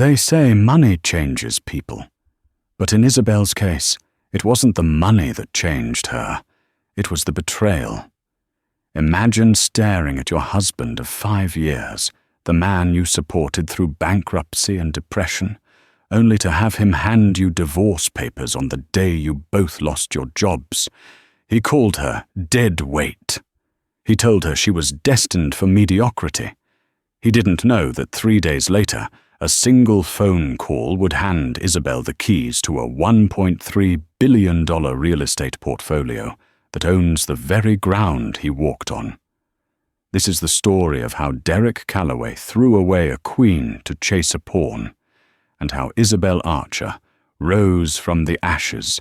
They say money changes people. But in Isabel's case, it wasn't the money that changed her. It was the betrayal. Imagine staring at your husband of 5 years, the man you supported through bankruptcy and depression, only to have him hand you divorce papers on the day you both lost your jobs. He called her dead weight. He told her she was destined for mediocrity. He didn't know that 3 days later, a single phone call would hand Isabel the keys to a $1.3 billion real estate portfolio that owns the very ground he walked on. This is the story of how Derek Calloway threw away a queen to chase a pawn, and how Isabel Archer rose from the ashes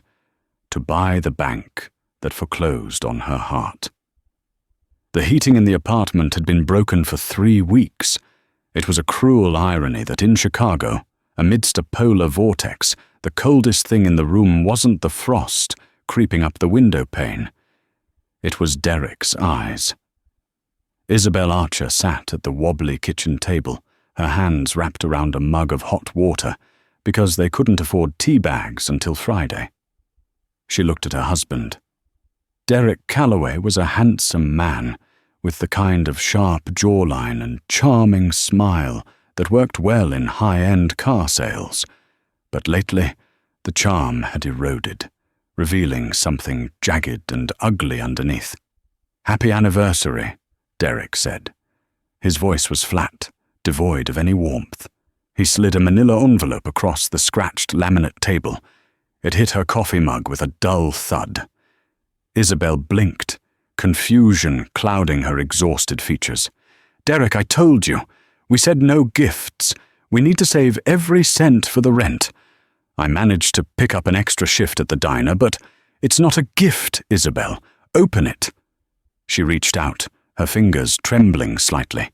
to buy the bank that foreclosed on her heart. The heating in the apartment had been broken for 3 weeks. It was a cruel irony that in Chicago, amidst a polar vortex, the coldest thing in the room wasn't the frost creeping up the window pane. It was Derek's eyes. Isabel Archer sat at the wobbly kitchen table, her hands wrapped around a mug of hot water, because they couldn't afford tea bags until Friday. She looked at her husband. Derek Calloway was a handsome man, with the kind of sharp jawline and charming smile that worked well in high-end car sales. But lately, the charm had eroded, revealing something jagged and ugly underneath. "Happy anniversary," Derek said. His voice was flat, devoid of any warmth. He slid a manila envelope across the scratched laminate table. It hit her coffee mug with a dull thud. Isabel blinked, confusion clouding her exhausted features. "Derek, I told you. We said no gifts. We need to save every cent for the rent. I managed to pick up an extra shift at the diner, but it's not a gift, Isabel. Open it." She reached out, her fingers trembling slightly.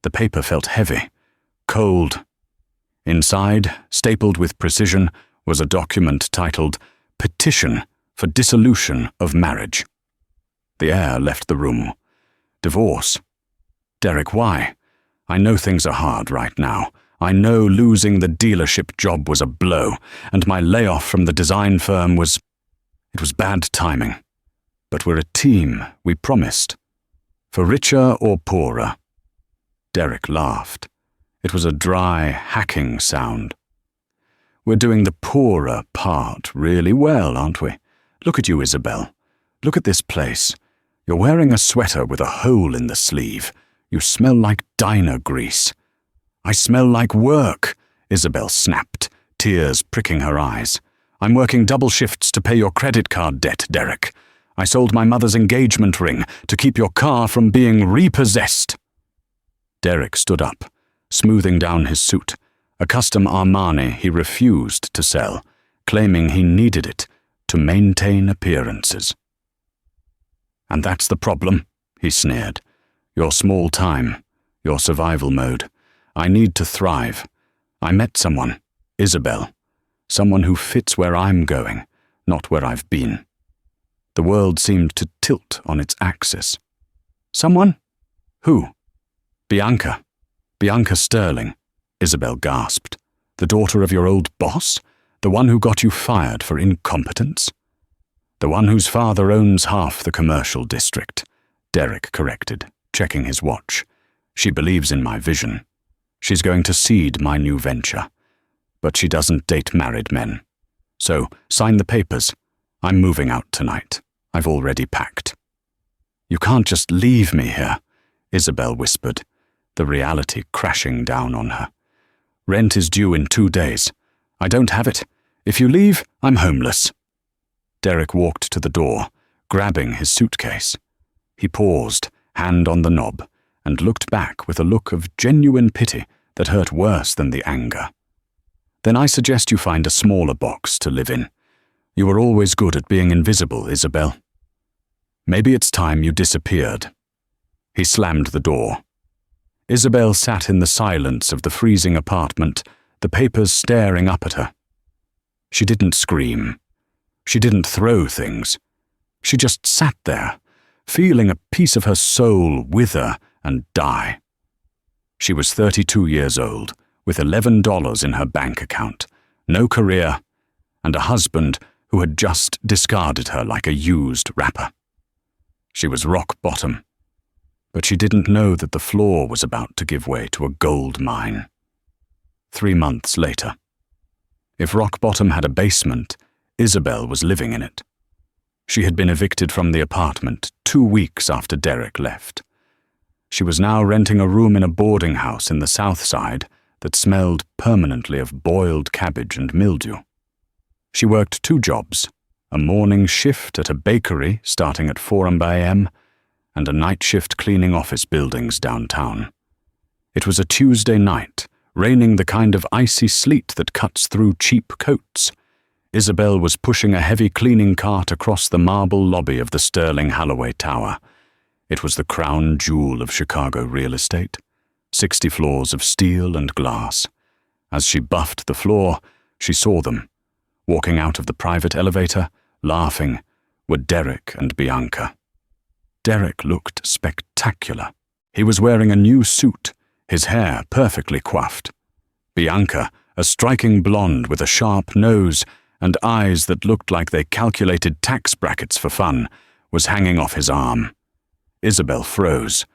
The paper felt heavy, cold. Inside, stapled with precision, was a document titled "Petition for Dissolution of Marriage." The air left the room. Divorce. Derek, why? I know things are hard right now. I know losing the dealership job was a blow, and my layoff from the design firm was... It was bad timing. But we're a team, we promised. For richer or poorer. Derek laughed. It was a dry, hacking sound. We're doing the poorer part really well, aren't we? Look at you, Isabel. Look at this place. You're wearing a sweater with a hole in the sleeve. You smell like diner grease. I smell like work, Isabel snapped, tears pricking her eyes. I'm working double shifts to pay your credit card debt, Derek. I sold my mother's engagement ring to keep your car from being repossessed. Derek stood up, smoothing down his suit, a custom Armani he refused to sell, claiming he needed it to maintain appearances. "And that's the problem," he sneered. "Your small time, your survival mode. I need to thrive. I met someone, Isabel, someone who fits where I'm going, not where I've been." The world seemed to tilt on its axis. "Someone? Who?" "Bianca. Bianca Sterling," Isabel gasped. "The daughter of your old boss? The one who got you fired for incompetence?" "The one whose father owns half the commercial district," Derek corrected, checking his watch. "She believes in my vision. She's going to seed my new venture. But she doesn't date married men. So, sign the papers. I'm moving out tonight. I've already packed." "You can't just leave me here," Isabel whispered, the reality crashing down on her. "Rent is due in 2 days. I don't have it. If you leave, I'm homeless." Derek walked to the door, grabbing his suitcase. He paused, hand on the knob, and looked back with a look of genuine pity that hurt worse than the anger. "Then I suggest you find a smaller box to live in. You were always good at being invisible, Isabel. Maybe it's time you disappeared." He slammed the door. Isabel sat in the silence of the freezing apartment, the papers staring up at her. She didn't scream. She didn't throw things. She just sat there, feeling a piece of her soul wither and die. She was 32 years old, with $11 in her bank account, no career, and a husband who had just discarded her like a used wrapper. She was rock bottom, but she didn't know that the floor was about to give way to a gold mine. 3 months later. If rock bottom had a basement, Isabel was living in it. She had been evicted from the apartment 2 weeks after Derek left. She was now renting a room in a boarding house in the South Side that smelled permanently of boiled cabbage and mildew. She worked 2 jobs, a morning shift at a bakery starting at 4 a.m. and a night shift cleaning office buildings downtown. It was a Tuesday night, raining the kind of icy sleet that cuts through cheap coats. Isabel was pushing a heavy cleaning cart across the marble lobby of the Sterling Holloway Tower. It was the crown jewel of Chicago real estate, 60 floors of steel and glass. As she buffed the floor, she saw them. Walking out of the private elevator, laughing, were Derek and Bianca. Derek looked spectacular. He was wearing a new suit, his hair perfectly coiffed. Bianca, a striking blonde with a sharp nose and eyes that looked like they calculated tax brackets for fun, was hanging off his arm. Isabel froze.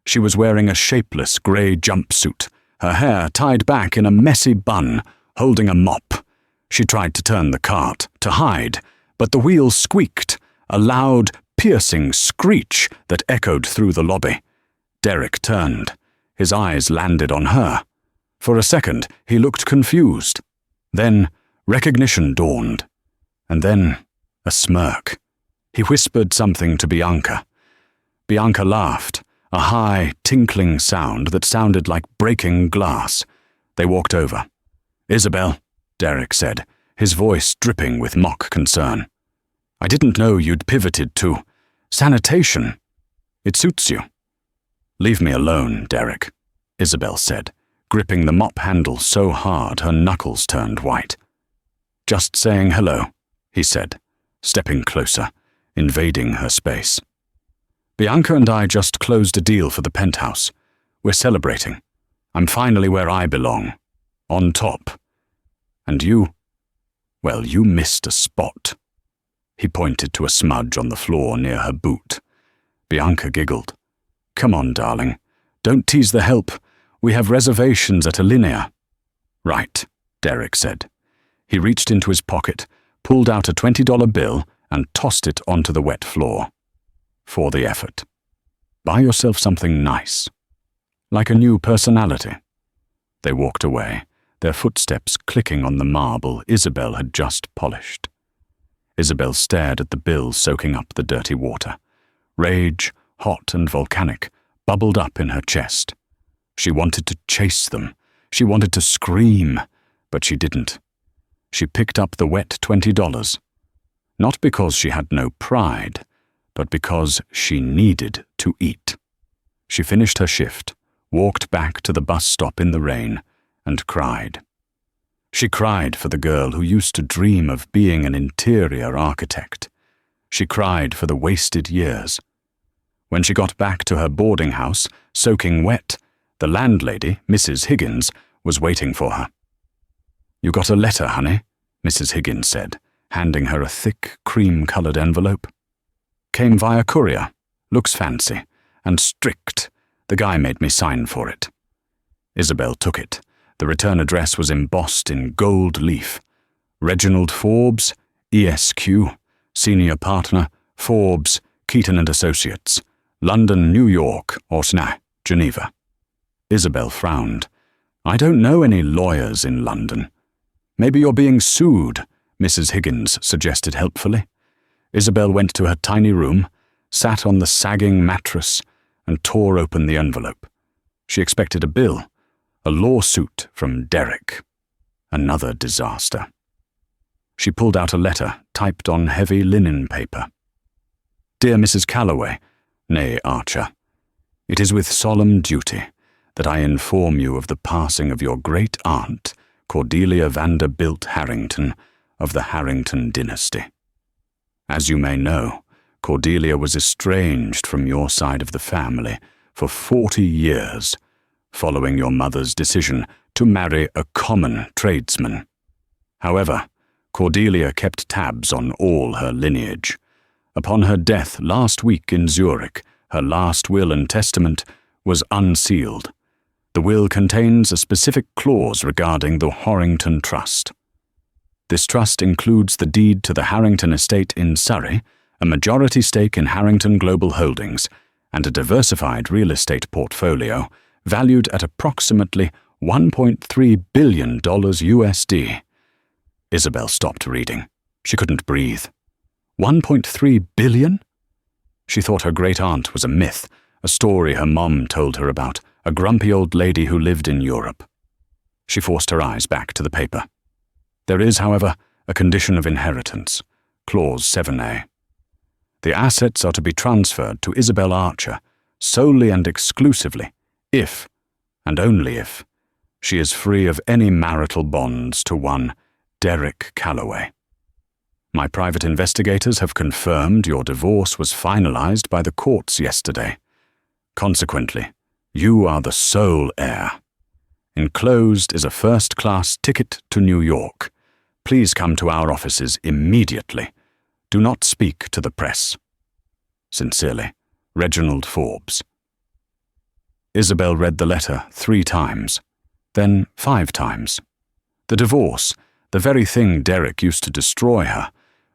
She was wearing a shapeless grey jumpsuit, her hair tied back in a messy bun, holding a mop. She tried to turn the cart, to hide, but the wheels squeaked, a loud, piercing screech that echoed through the lobby. Derek turned. His eyes landed on her. For a second, he looked confused. Then, recognition dawned. And then, a smirk. He whispered something to Bianca. Bianca laughed, a high, tinkling sound that sounded like breaking glass. They walked over. "Isabel," Derek said, his voice dripping with mock concern. "I didn't know you'd pivoted to sanitation. It suits you." "Leave me alone, Derek," Isabel said, gripping the mop handle so hard her knuckles turned white. "Just saying hello," he said, stepping closer, invading her space. "Bianca and I just closed a deal for the penthouse. We're celebrating. I'm finally where I belong. On top. And you? Well, you missed a spot." He pointed to a smudge on the floor near her boot. Bianca giggled. "Come on, darling. Don't tease the help. We have reservations at Alinea." "Right," Derek said. He reached into his pocket, pulled out a $20 bill, and tossed it onto the wet floor. "For the effort. Buy yourself something nice. Like a new personality." They walked away, their footsteps clicking on the marble Isabel had just polished. Isabel stared at the bill soaking up the dirty water. Rage, hot and volcanic, bubbled up in her chest. She wanted to chase them. She wanted to scream, but she didn't. She picked up the wet $20. Not because she had no pride, but because she needed to eat. She finished her shift, walked back to the bus stop in the rain, and cried. She cried for the girl who used to dream of being an interior architect. She cried for the wasted years. When she got back to her boarding house, soaking wet, the landlady, Mrs. Higgins, was waiting for her. "You got a letter, honey?" Mrs. Higgins said, handing her a thick, cream-colored envelope. "Came via courier. Looks fancy. And strict. The guy made me sign for it." Isabel took it. The return address was embossed in gold leaf. Reginald Forbes, ESQ, Senior Partner, Forbes, Keaton and Associates, London, New York, Orsna, Geneva. Isabel frowned. "I don't know any lawyers in London." "Maybe you're being sued," Mrs. Higgins suggested helpfully. Isabel went to her tiny room, sat on the sagging mattress, and tore open the envelope. She expected a bill, a lawsuit from Derek. Another disaster. She pulled out a letter typed on heavy linen paper. "Dear Mrs. Calloway, née Archer, it is with solemn duty that I inform you of the passing of your great aunt, Cordelia Vanderbilt Harrington, of the Harrington dynasty. As you may know, Cordelia was estranged from your side of the family for 40 years, following your mother's decision to marry a common tradesman. However, Cordelia kept tabs on all her lineage. Upon her death last week in Zurich, her last will and testament was unsealed. The will contains a specific clause regarding the Horrington Trust. This trust includes the deed to the Harrington estate in Surrey, a majority stake in Harrington Global Holdings, and a diversified real estate portfolio valued at approximately $1.3 billion USD. Isabel stopped reading. She couldn't breathe. 1.3 billion? She thought her great-aunt was a myth, a story her mom told her about a grumpy old lady who lived in Europe. She forced her eyes back to the paper. There is, however, a condition of inheritance, Clause 7A. The assets are to be transferred to Isabel Archer solely and exclusively if, and only if, she is free of any marital bonds to one Derek Calloway. My private investigators have confirmed your divorce was finalized by the courts yesterday. Consequently, you are the sole heir. Enclosed is a first-class ticket to New York. Please come to our offices immediately. Do not speak to the press. Sincerely, Reginald Forbes. Isabel read the letter 3 times, then 5 times. The divorce, the very thing Derek used to destroy her,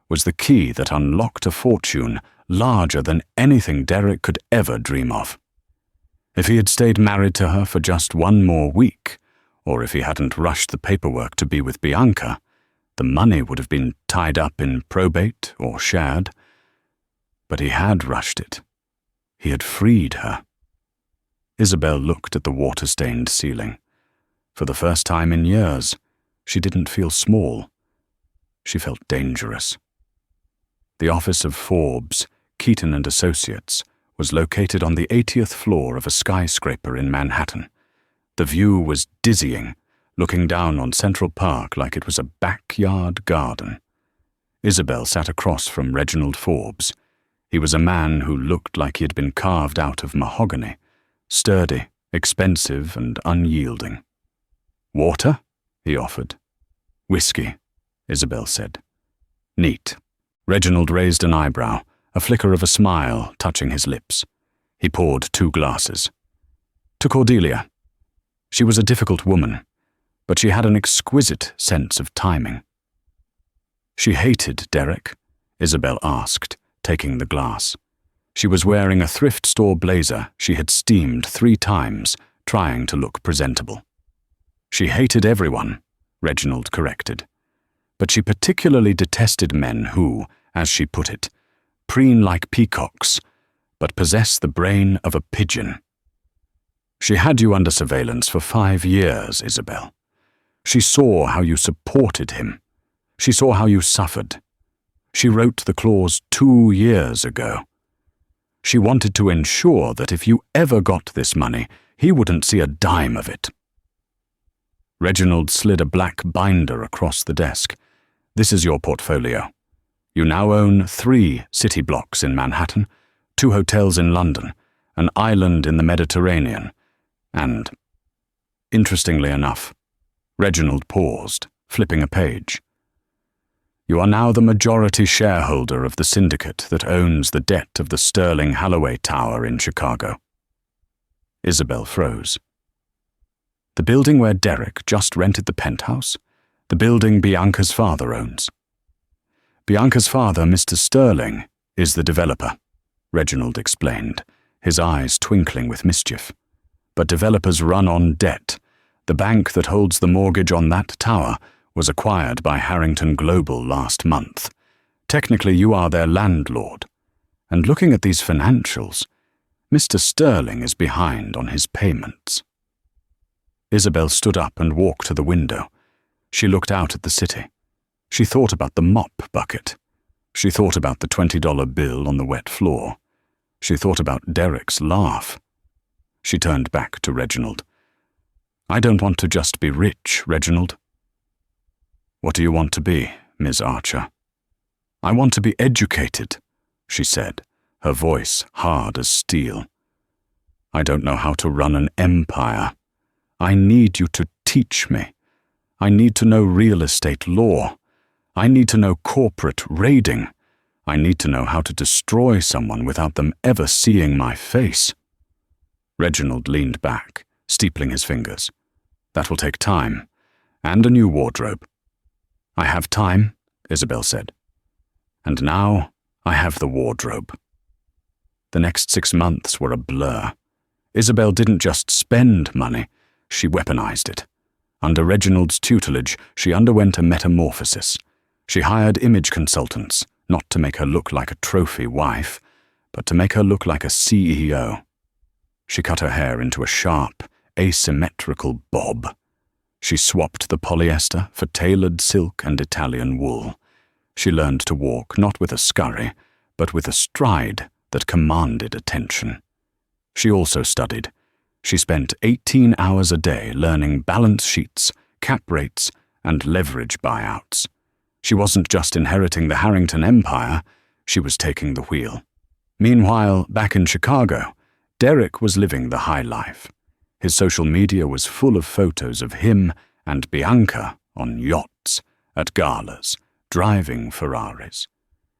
was the key that unlocked a fortune larger than anything Derek could ever dream of. If he had stayed married to her for just 1 more week, or if he hadn't rushed the paperwork to be with Bianca, the money would have been tied up in probate or shared. But he had rushed it. He had freed her. Isabel looked at the water-stained ceiling. For the first time in years, she didn't feel small. She felt dangerous. The office of Forbes, Keaton and Associates, was located on the 80th floor of a skyscraper in Manhattan. The view was dizzying, looking down on Central Park like it was a backyard garden. Isabel sat across from Reginald Forbes. He was a man who looked like he had been carved out of mahogany, sturdy, expensive, and unyielding. "Water?" he offered. "Whiskey," Isabel said. "Neat." Reginald raised an eyebrow, a flicker of a smile touching his lips. He poured 2 glasses. To Cordelia. She was a difficult woman, but she had an exquisite sense of timing. She hated Derek, Isabel asked, taking the glass. She was wearing a thrift store blazer she had steamed 3 times, trying to look presentable. She hated everyone, Reginald corrected. But she particularly detested men who, as she put it, preen like peacocks, but possess the brain of a pigeon. She had you under surveillance for 5 years, Isabel. She saw how you supported him. She saw how you suffered. She wrote the clause 2 years ago. She wanted to ensure that if you ever got this money, he wouldn't see a dime of it. Reginald slid a black binder across the desk. This is your portfolio. You now own 3 city blocks in Manhattan, 2 hotels in London, an island in the Mediterranean, and, interestingly enough, Reginald paused, flipping a page. You are now the majority shareholder of the syndicate that owns the debt of the Sterling Holloway Tower in Chicago. Isabel froze. The building where Derek just rented the penthouse? The building Bianca's father owns. Bianca's father, Mr. Sterling, is the developer, Reginald explained, his eyes twinkling with mischief. But developers run on debt. The bank that holds the mortgage on that tower was acquired by Harrington Global last month. Technically, you are their landlord. And looking at these financials, Mr. Sterling is behind on his payments. Isabel stood up and walked to the window. She looked out at the city. She thought about the mop bucket. She thought about the $20 bill on the wet floor. She thought about Derek's laugh. She turned back to Reginald. I don't want to just be rich, Reginald. What do you want to be, Ms. Archer? I want to be educated, she said, her voice hard as steel. I don't know how to run an empire. I need you to teach me. I need to know real estate law. I need to know corporate raiding. I need to know how to destroy someone without them ever seeing my face." Reginald leaned back, steepling his fingers. "That will take time, and a new wardrobe." "I have time," Isabel said. "And now I have the wardrobe." The next 6 months were a blur. Isabel didn't just spend money, she weaponized it. Under Reginald's tutelage, she underwent a metamorphosis. She hired image consultants, not to make her look like a trophy wife, but to make her look like a CEO. She cut her hair into a sharp, asymmetrical bob. She swapped the polyester for tailored silk and Italian wool. She learned to walk not with a scurry, but with a stride that commanded attention. She also studied. She spent 18 hours a day learning balance sheets, cap rates, and leverage buyouts. She wasn't just inheriting the Harrington empire, she was taking the wheel. Meanwhile, back in Chicago, Derek was living the high life. His social media was full of photos of him and Bianca on yachts, at galas, driving Ferraris.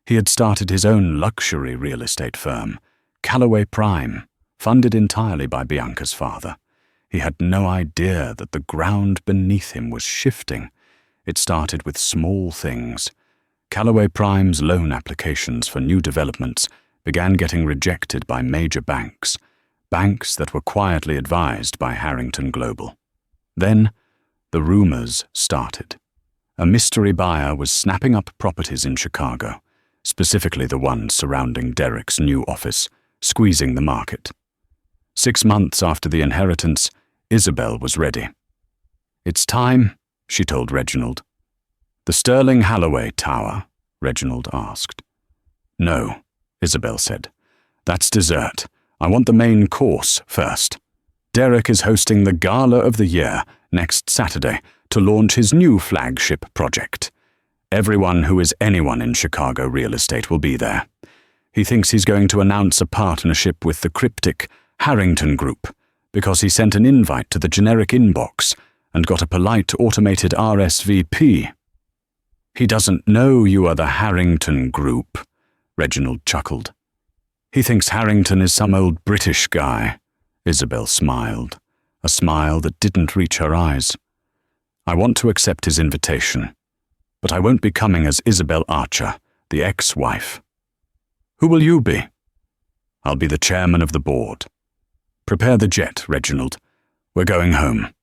He had started his own luxury real estate firm, Callaway Prime, funded entirely by Bianca's father. He had no idea that the ground beneath him was shifting. It started with small things. Callaway Prime's loan applications for new developments began getting rejected by major banks that were quietly advised by Harrington Global. Then, the rumors started. A mystery buyer was snapping up properties in Chicago, specifically the ones surrounding Derek's new office, squeezing the market. 6 months after the inheritance, Isabel was ready. "It's time," she told Reginald. "The Sterling Holloway Tower?" Reginald asked. "No," Isabel said. "That's dessert. I want the main course first. Derek is hosting the Gala of the Year next Saturday to launch his new flagship project. Everyone who is anyone in Chicago real estate will be there. He thinks he's going to announce a partnership with the cryptic Harrington Group because he sent an invite to the generic inbox and got a polite automated RSVP. He doesn't know you are the Harrington Group," Reginald chuckled. "He thinks Harrington is some old British guy." Isabel smiled, a smile that didn't reach her eyes. "I want to accept his invitation, but I won't be coming as Isabel Archer, the ex-wife." "Who will you be?" "I'll be the chairman of the board. Prepare the jet, Reginald. We're going home."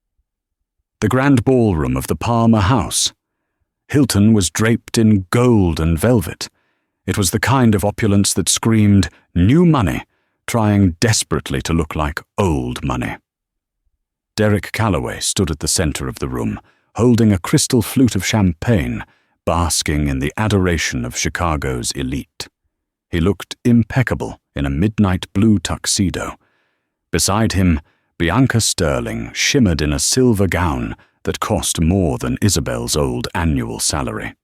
The grand ballroom of the Palmer House. Hilton was draped in gold and velvet. It was the kind of opulence that screamed new money, trying desperately to look like old money. Derek Callaway stood at the center of the room, holding a crystal flute of champagne, basking in the adoration of Chicago's elite. He looked impeccable in a midnight blue tuxedo. Beside him, Bianca Sterling shimmered in a silver gown that cost more than Isabel's old annual salary.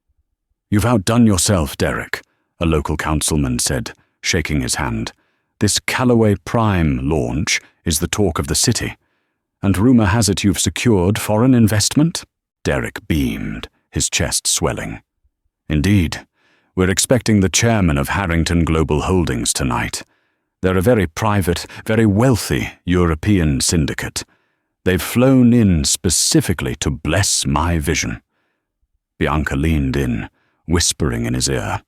"You've outdone yourself, Derek," a local councilman said, shaking his hand. "This Callaway Prime launch is the talk of the city. And rumor has it you've secured foreign investment?" Derek beamed, his chest swelling. "Indeed. We're expecting the chairman of Harrington Global Holdings tonight. They're a very private, very wealthy European syndicate. They've flown in specifically to bless my vision." Bianca leaned in, whispering in his ear.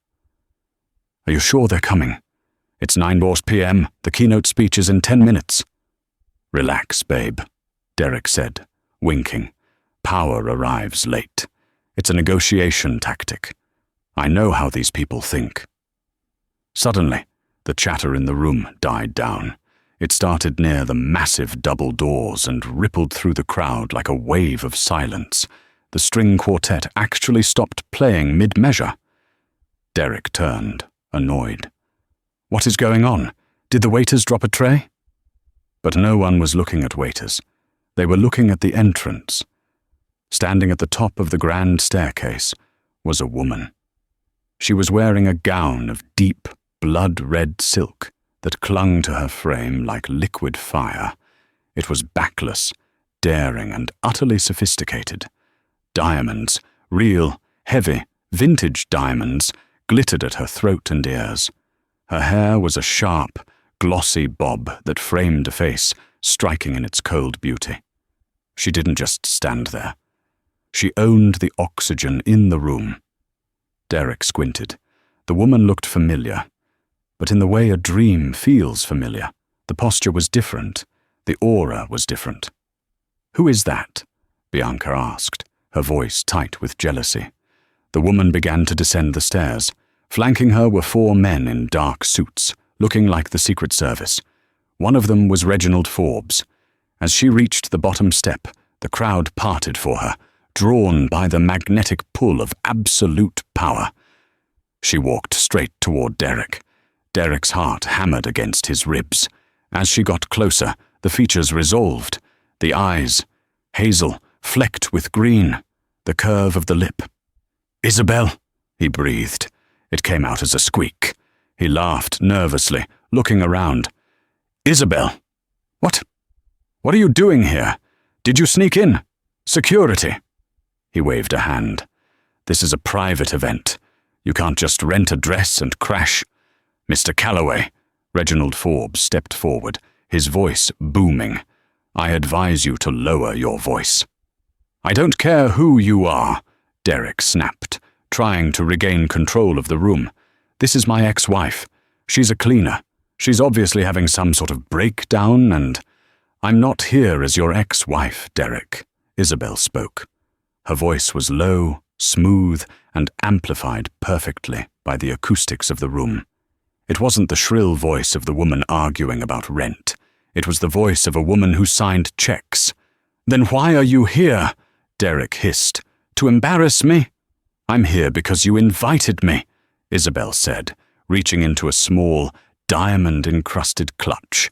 "Are you sure they're coming? It's 9 p.m. The keynote speech is in 10 minutes. "Relax, babe," Derek said, winking. "Power arrives late. It's a negotiation tactic. I know how these people think." Suddenly, the chatter in the room died down. It started near the massive double doors and rippled through the crowd like a wave of silence. The string quartet actually stopped playing mid-measure. Derek turned, annoyed. "What is going on? Did the waiters drop a tray?" But no one was looking at waiters. They were looking at the entrance. Standing at the top of the grand staircase was a woman. She was wearing a gown of deep, blood-red silk that clung to her frame like liquid fire. It was backless, daring and utterly sophisticated. Diamonds, real, heavy, vintage diamonds, glittered at her throat and ears. Her hair was a sharp, glossy bob that framed a face, striking in its cold beauty. She didn't just stand there. She owned the oxygen in the room. Derek squinted. The woman looked familiar, but in the way a dream feels familiar. The posture was different. The aura was different. "Who is that?" Bianca asked, her voice tight with jealousy. The woman began to descend the stairs. Flanking her were 4 men in dark suits, looking like the Secret Service. One of them was Reginald Forbes. As she reached the bottom step, the crowd parted for her, drawn by the magnetic pull of absolute power. She walked straight toward Derek. Derek's heart hammered against his ribs. As she got closer, the features resolved. The eyes, hazel, flecked with green. The curve of the lip. "Isabel," he breathed. It came out as a squeak. He laughed nervously, looking around. "Isabel! What are you doing here? Did you sneak in? Security!" He waved a hand. "This is a private event. You can't just rent a dress and crash." "Mr. Calloway," Reginald Forbes stepped forward, his voice booming. "I advise you to lower your voice." "I don't care who you are," Derek snapped, trying to regain control of the room. "This is my ex-wife. She's a cleaner. She's obviously having some sort of breakdown, and—" "I'm not here as your ex-wife, Derek," Isabel spoke. Her voice was low, smooth, and amplified perfectly by the acoustics of the room. It wasn't the shrill voice of the woman arguing about rent. It was the voice of a woman who signed checks. "Then why are you here?" Derek hissed. "To embarrass me?" "I'm here because you invited me," Isabel said, reaching into a small, diamond-encrusted clutch.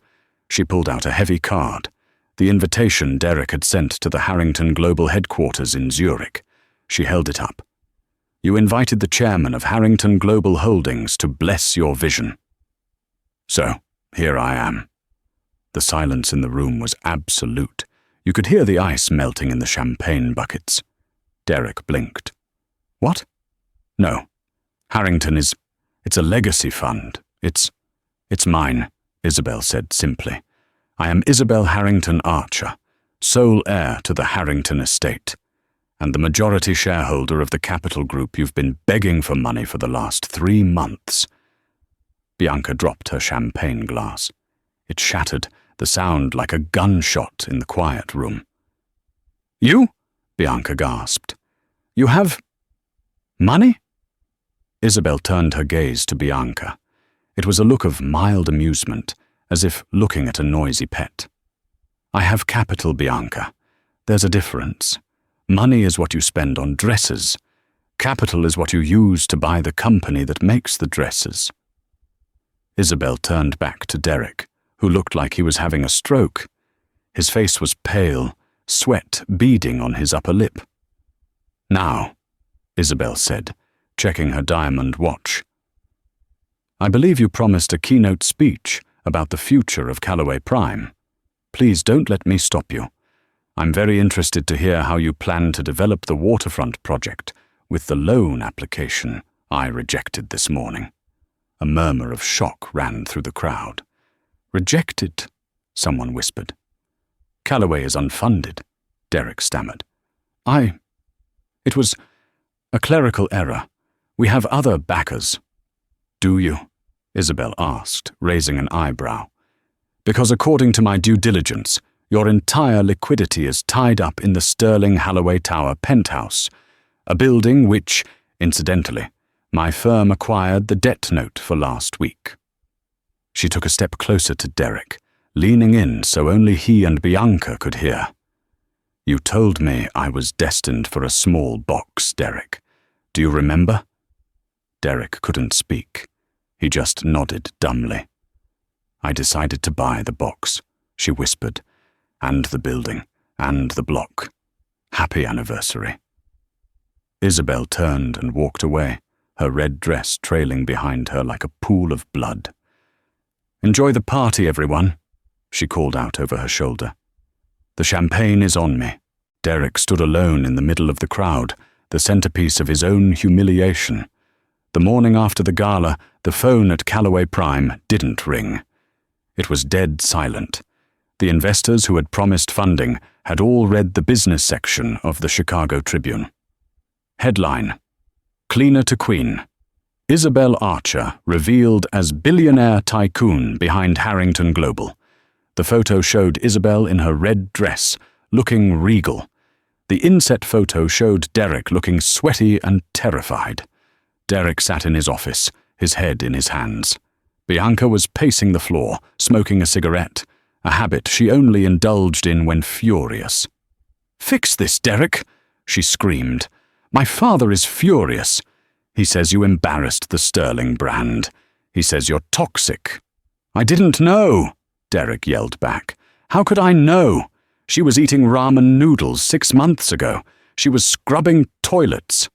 She pulled out a heavy card, the invitation Derek had sent to the Harrington Global Headquarters in Zurich. She held it up. "You invited the chairman of Harrington Global Holdings to bless your vision. So, here I am." The silence in the room was absolute. You could hear the ice melting in the champagne buckets. Derek blinked. "What?" "No. Harrington it's a legacy fund. It's mine," Isabel said simply. "I am Isabel Harrington Archer, sole heir to the Harrington estate, and the majority shareholder of the capital group you've been begging for money for the last 3 months. Bianca dropped her champagne glass. It shattered, the sound like a gunshot in the quiet room. "You?" Bianca gasped. "You have money?" Isabel turned her gaze to Bianca. It was a look of mild amusement, as if looking at a noisy pet. "I have capital, Bianca. There's a difference. Money is what you spend on dresses. Capital is what you use to buy the company that makes the dresses." Isabel turned back to Derek, who looked like he was having a stroke. His face was pale, sweat beading on his upper lip. "Now," Isabel said, checking her diamond watch. "I believe you promised a keynote speech about the future of Calloway Prime. Please don't let me stop you. I'm very interested to hear how you plan to develop the waterfront project with the loan application I rejected this morning." A murmur of shock ran through the crowd. "Rejected?" someone whispered. "Calloway is unfunded," Derek stammered. It was a clerical error. We have other backers." "Do you?" Isabel asked, raising an eyebrow. "Because according to my due diligence, your entire liquidity is tied up in the Sterling Holloway Tower penthouse, a building which, incidentally, my firm acquired the debt note for last week." She took a step closer to Derek, leaning in so only he and Bianca could hear. "You told me I was destined for a small box, Derek. Do you remember?" Derek couldn't speak. He just nodded dumbly. "I decided to buy the box," she whispered, "and the building, and the block. Happy anniversary." Isabel turned and walked away, her red dress trailing behind her like a pool of blood. "Enjoy the party, everyone," she called out over her shoulder. The champagne is on me. Derek stood alone in the middle of the crowd, the centerpiece of his own humiliation. The morning after the gala, the phone at Callaway Prime didn't ring. It was dead silent. The investors who had promised funding had all read the business section of the Chicago Tribune. Headline: Cleaner to Queen. Isabel Archer revealed as billionaire tycoon behind Harrington Global. The photo showed Isabel in her red dress, looking regal. The inset photo showed Derek looking sweaty and terrified. Derek sat in his office, his head in his hands. Bianca was pacing the floor, smoking a cigarette, a habit she only indulged in when furious. "Fix this, Derek," she screamed. "My father is furious. He says you embarrassed the Sterling brand. He says you're toxic." "I didn't know," Derek yelled back. "How could I know? She was eating ramen noodles 6 months ago. She was scrubbing toilets.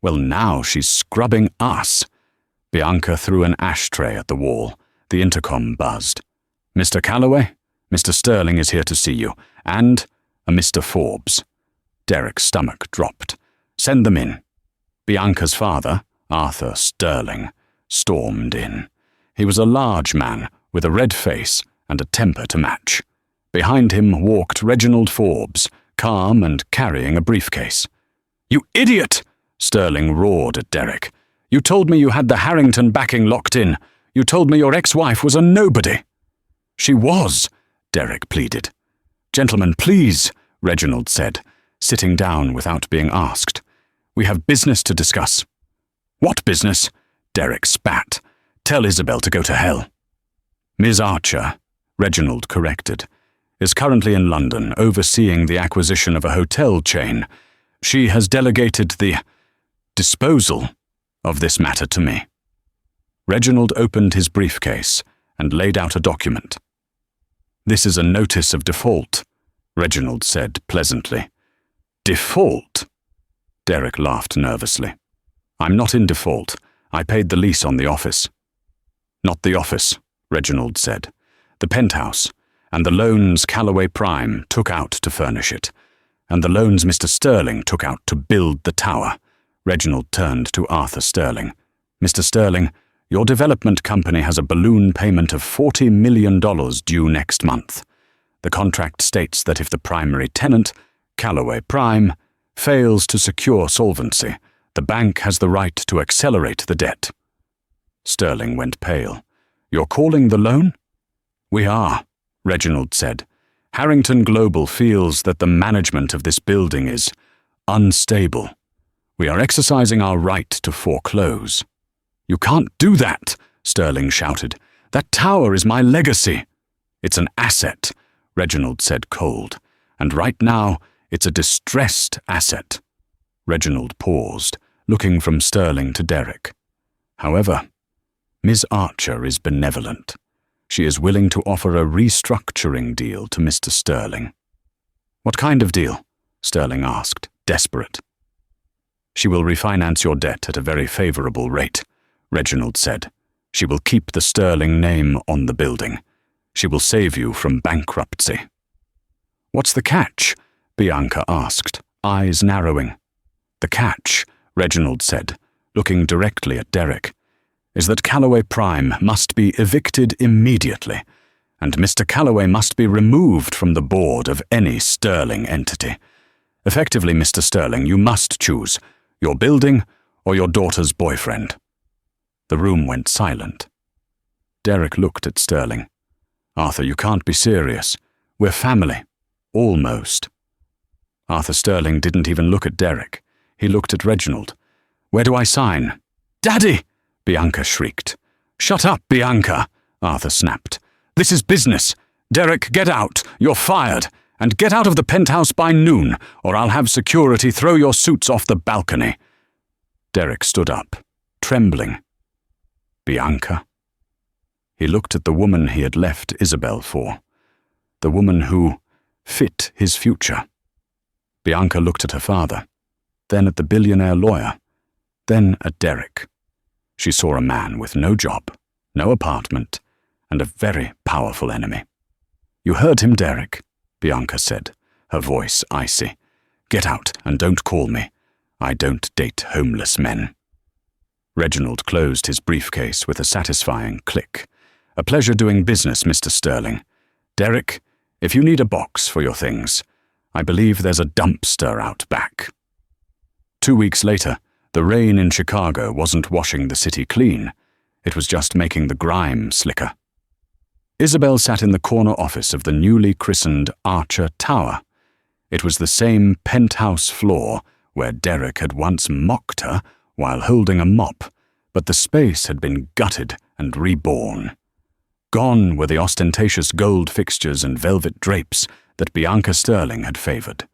Well, now she's scrubbing us." Bianca threw an ashtray at the wall. The intercom buzzed. "Mr. Callaway, Mr. Sterling is here to see you, and a Mr. Forbes." Derek's stomach dropped. "Send them in." Bianca's father, Arthur Sterling, stormed in. He was a large man with a red face and a temper to match. Behind him walked Reginald Forbes, calm and carrying a briefcase. "You idiot!" Sterling roared at Derek. "You told me you had the Harrington backing locked in. You told me your ex-wife was a nobody." "She was," Derek pleaded. "Gentlemen, please," Reginald said, sitting down without being asked. "We have business to discuss." "What business?" Derek spat. "Tell Isabel to go to hell." "Ms. Archer," Reginald corrected, "is currently in London overseeing the acquisition of a hotel chain. She has delegated the disposal of this matter to me." Reginald opened his briefcase and laid out a document. "This is a notice of default," Reginald said pleasantly. "Default?" Derek laughed nervously. "I'm not in default. I paid the lease on the office." "Not the office," Reginald said. "The penthouse, and the loans Callaway Prime took out to furnish it, and the loans Mr. Sterling took out to build the tower." Reginald turned to Arthur Sterling. "Mr. Sterling, your development company has a balloon payment of $40 million due next month. The contract states that if the primary tenant, Callaway Prime, fails to secure solvency, the bank has the right to accelerate the debt." Sterling went pale. "You're calling the loan?" "We are," Reginald said. "Harrington Global feels that the management of this building is unstable. We are exercising our right to foreclose." "You can't do that," Sterling shouted. "That tower is my legacy." "It's an asset," Reginald said cold. "And right now, it's a distressed asset." Reginald paused, looking from Sterling to Derek. "However, Ms. Archer is benevolent. She is willing to offer a restructuring deal to Mr. Sterling." "What kind of deal?" Sterling asked, desperate. "She will refinance your debt at a very favorable rate," Reginald said. "She will keep the Sterling name on the building. She will save you from bankruptcy." "What's the catch?" Bianca asked, eyes narrowing. "The catch," Reginald said, looking directly at Derek, "is that Callaway Prime must be evicted immediately, and Mr. Callaway must be removed from the board of any Sterling entity. Effectively, Mr. Sterling, you must choose your building or your daughter's boyfriend." The room went silent. Derek looked at Sterling. "Arthur, you can't be serious. We're family. Almost." Arthur Sterling didn't even look at Derek. He looked at Reginald. "Where do I sign?" "Daddy!" Bianca shrieked. "Shut up, Bianca!" Arthur snapped. "This is business. Derek, get out. You're fired. And get out of the penthouse by noon, or I'll have security throw your suits off the balcony." Derek stood up, trembling. Bianca? He looked at the woman he had left Isabel for. The woman who fit his future. Bianca looked at her father, then at the billionaire lawyer, then at Derek. She saw a man with no job, no apartment, and a very powerful enemy. "You heard him, Derek," Bianca said, her voice icy. "Get out and don't call me. I don't date homeless men." Reginald closed his briefcase with a satisfying click. "A pleasure doing business, Mr. Sterling. Derek, if you need a box for your things, I believe there's a dumpster out back." 2 weeks later, the rain in Chicago wasn't washing the city clean. It was just making the grime slicker. Isabel sat in the corner office of the newly christened Archer Tower. It was the same penthouse floor where Derek had once mocked her while holding a mop, but the space had been gutted and reborn. Gone were the ostentatious gold fixtures and velvet drapes that Bianca Sterling had favored.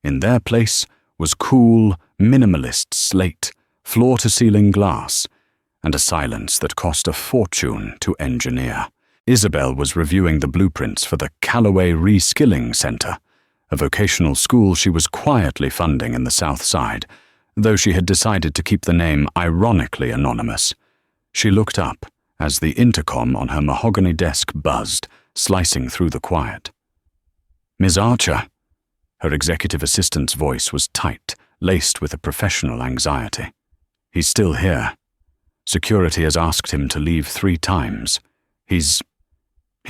In their place was cool, minimalist slate, floor-to-ceiling glass, and a silence that cost a fortune to engineer. Isabel was reviewing the blueprints for the Callaway Reskilling Center, a vocational school she was quietly funding in the South Side, though she had decided to keep the name ironically anonymous. She looked up as the intercom on her mahogany desk buzzed, slicing through the quiet. "Ms. Archer." Her executive assistant's voice was tight, laced with a professional anxiety. "He's still here. Security has asked him to leave 3 times. He's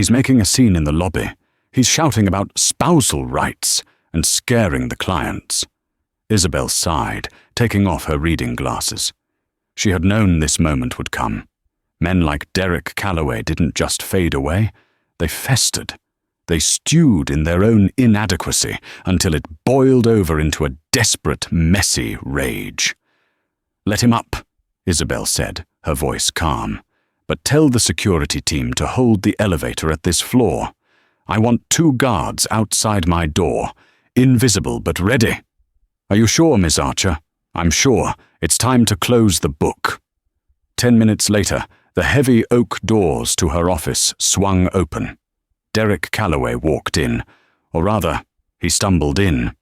making a scene in the lobby. He's shouting about spousal rights and scaring the clients." Isabel sighed, taking off her reading glasses. She had known this moment would come. Men like Derek Callaway didn't just fade away, they festered. They stewed in their own inadequacy until it boiled over into a desperate, messy rage. "Let him up," Isabel said, her voice calm. "But tell the security team to hold the elevator at this floor. I want 2 guards outside my door, invisible but ready." "Are you sure, Miss Archer?" "I'm sure. It's time to close the book." 10 minutes later, the heavy oak doors to her office swung open. Derek Callaway walked in, or rather, he stumbled in.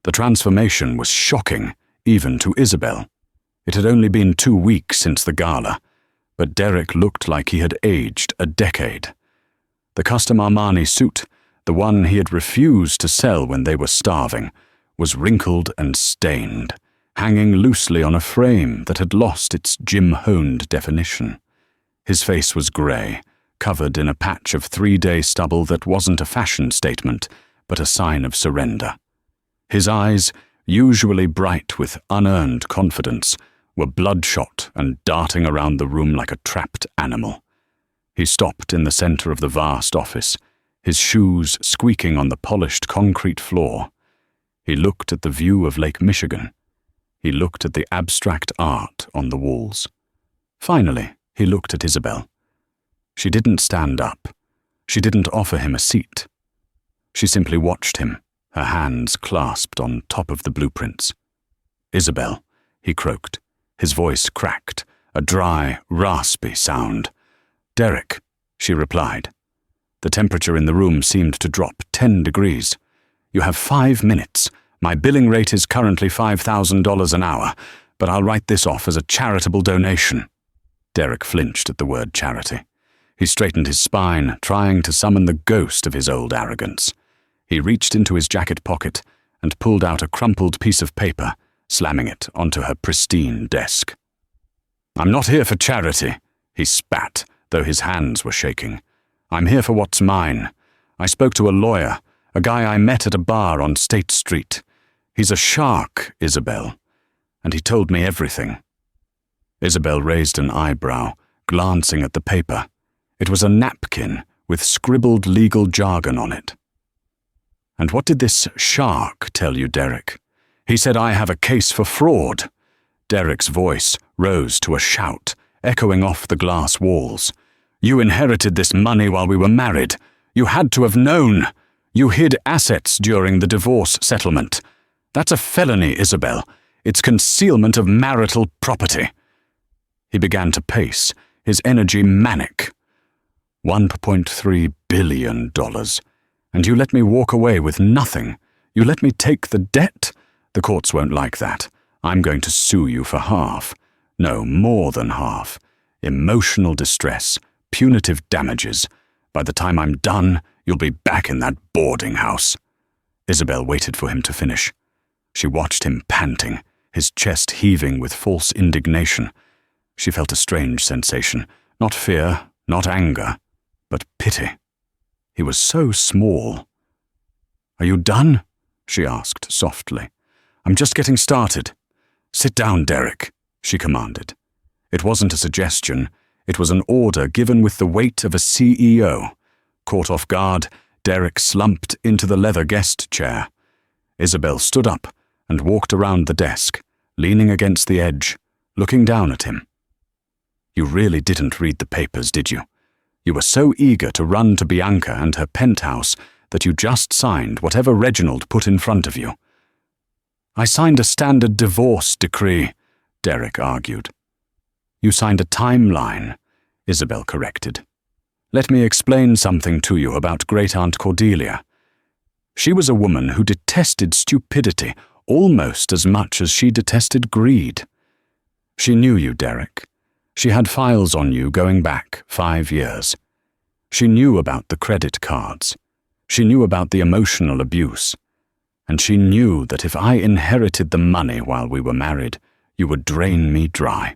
The transformation was shocking, even to Isabel. It had only been 2 weeks since the gala, but Derek looked like he had aged a decade. The custom Armani suit, the one he had refused to sell when they were starving, was wrinkled and stained, hanging loosely on a frame that had lost its gym-honed definition. His face was grey, covered in a patch of 3-day stubble that wasn't a fashion statement, but a sign of surrender. His eyes, usually bright with unearned confidence, were bloodshot and darting around the room like a trapped animal. He stopped in the center of the vast office, his shoes squeaking on the polished concrete floor. He looked at the view of Lake Michigan. He looked at the abstract art on the walls. Finally, he looked at Isabel. She didn't stand up. She didn't offer him a seat. She simply watched him, her hands clasped on top of the blueprints. "Isabel," he croaked. His voice cracked, a dry, raspy sound. "Derek," she replied. The temperature in the room seemed to drop 10 degrees. "You have 5 minutes. My billing rate is currently $5,000 an hour, but I'll write this off as a charitable donation." Derek flinched at the word charity. He straightened his spine, trying to summon the ghost of his old arrogance. He reached into his jacket pocket and pulled out a crumpled piece of paper, slamming it onto her pristine desk. "I'm not here for charity," he spat, though his hands were shaking. "I'm here for what's mine. I spoke to a lawyer, a guy I met at a bar on State Street. He's a shark, Isabel, and he told me everything." Isabel raised an eyebrow, glancing at the paper. It was a napkin with scribbled legal jargon on it. "And what did this shark tell you, Derek?" "He said I have a case for fraud." Derek's voice rose to a shout, echoing off the glass walls. "You inherited this money while we were married. You had to have known. You hid assets during the divorce settlement. That's a felony, Isabel. It's concealment of marital property." He began to pace, his energy manic. $1.3 billion. And you let me walk away with nothing. You let me take the debt? The courts won't like that. I'm going to sue you for half. No, more than half. Emotional distress, punitive damages. By the time I'm done, you'll be back in that boarding house. Isabel waited for him to finish. She watched him panting, his chest heaving with false indignation. She felt a strange sensation, not fear, not anger, but pity. He was so small. "Are you done?" she asked softly. "I'm just getting started." "Sit down, Derek," she commanded. It wasn't a suggestion, it was an order given with the weight of a CEO. Caught off guard, Derek slumped into the leather guest chair. Isabel stood up and walked around the desk, leaning against the edge, looking down at him. "You really didn't read the papers, did you? You were so eager to run to Bianca and her penthouse that you just signed whatever Reginald put in front of you." "I signed a standard divorce decree," Derek argued. "You signed a timeline," Isabel corrected. "Let me explain something to you about Great-Aunt Cordelia. She was a woman who detested stupidity almost as much as she detested greed. She knew you, Derek. She had files on you going back 5 years. She knew about the credit cards. She knew about the emotional abuse. And she knew that if I inherited the money while we were married, you would drain me dry."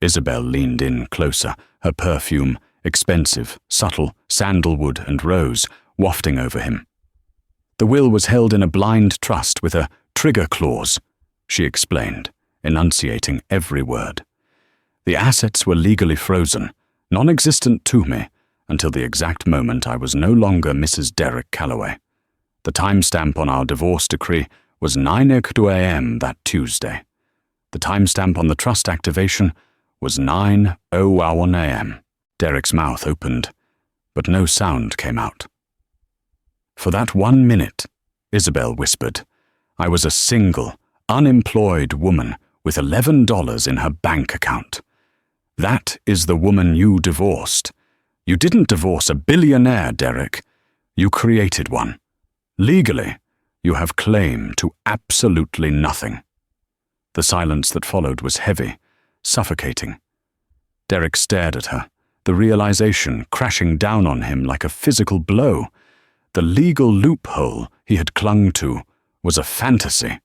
Isabel leaned in closer, her perfume, expensive, subtle, sandalwood and rose, wafting over him. "The will was held in a blind trust with a trigger clause," she explained, enunciating every word. "The assets were legally frozen, non-existent to me, until the exact moment I was no longer Mrs. Derek Calloway. The timestamp on our divorce decree was 9:02 a.m. that Tuesday. The timestamp on the trust activation was 9:01 a.m. Derek's mouth opened, but no sound came out. "For that 1 minute," Isabel whispered, "I was a single, unemployed woman with $11 in her bank account. That is the woman you divorced. You didn't divorce a billionaire, Derek. You created one. Legally, you have claim to absolutely nothing." The silence that followed was heavy, suffocating. Derek stared at her, the realization crashing down on him like a physical blow. The legal loophole he had clung to was a fantasy.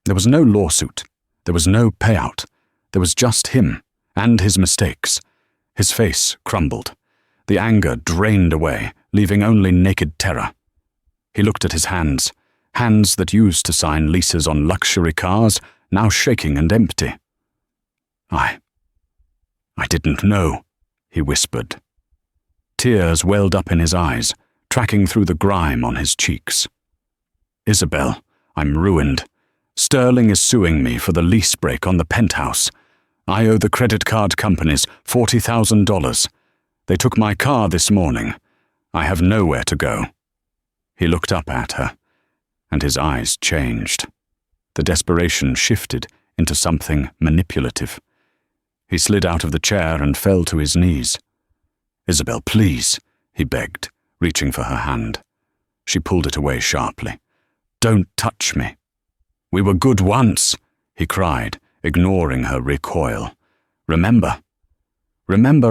There was no lawsuit. There was no payout. There was just him and his mistakes. His face crumbled. The anger drained away, leaving only naked terror. He looked at his hands, hands that used to sign leases on luxury cars, now shaking and empty. I didn't know," he whispered. Tears welled up in his eyes, tracking through the grime on his cheeks. "Isabel, I'm ruined. Sterling is suing me for the lease break on the penthouse. I owe the credit card companies $40,000. They took my car this morning. I have nowhere to go." He looked up at her, and his eyes changed. The desperation shifted into something manipulative. He slid out of the chair and fell to his knees. "Isabel, please," he begged, reaching for her hand. She pulled it away sharply. "Don't touch me." "We were good once," he cried, ignoring her recoil. Remember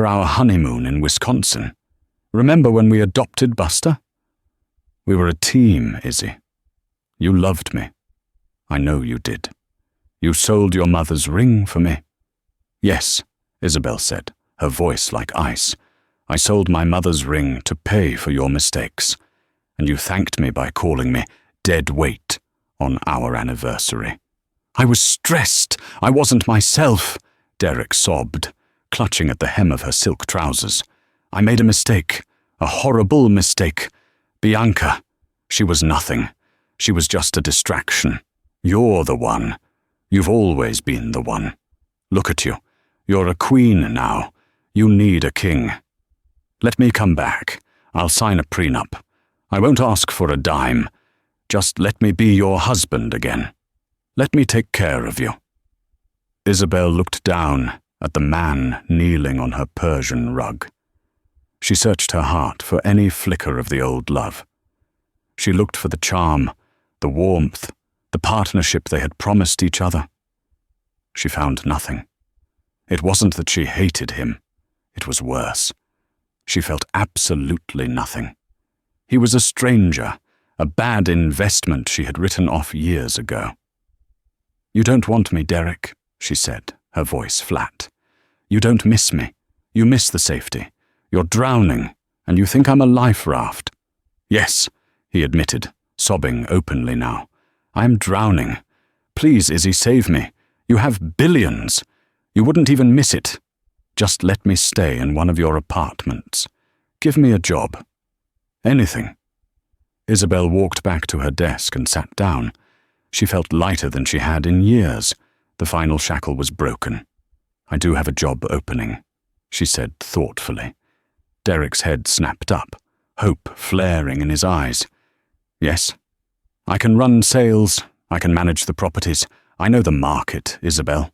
our honeymoon in Wisconsin? Remember when we adopted Buster? We were a team, Izzy. You loved me. I know you did. You sold your mother's ring for me." "Yes," Isabel said, her voice like ice. "I sold my mother's ring to pay for your mistakes, and you thanked me by calling me dead weight on our anniversary." "I was stressed. I wasn't myself," Derek sobbed, clutching at the hem of her silk trousers. "I made a mistake, a horrible mistake. Bianca, she was nothing. She was just a distraction. You're the one. You've always been the one. Look at you. You're a queen now. You need a king. Let me come back. I'll sign a prenup. I won't ask for a dime. Just let me be your husband again. Let me take care of you." Isabel looked down at the man kneeling on her Persian rug. She searched her heart for any flicker of the old love. She looked for the charm, the warmth, the partnership they had promised each other. She found nothing. It wasn't that she hated him. It was worse. She felt absolutely nothing. He was a stranger, a bad investment she had written off years ago. "You don't want me, Derek," she said, her voice flat. "You don't miss me. You miss the safety. You're drowning, and you think I'm a life raft." "Yes," he admitted, sobbing openly now. "I am drowning. Please, Izzy, save me. You have billions. You wouldn't even miss it. Just let me stay in one of your apartments. Give me a job. Anything." Isabel walked back to her desk and sat down. She felt lighter than she had in years. The final shackle was broken. "I do have a job opening," she said thoughtfully. Derek's head snapped up, hope flaring in his eyes. "Yes? I can run sales. I can manage the properties. I know the market, Isabel."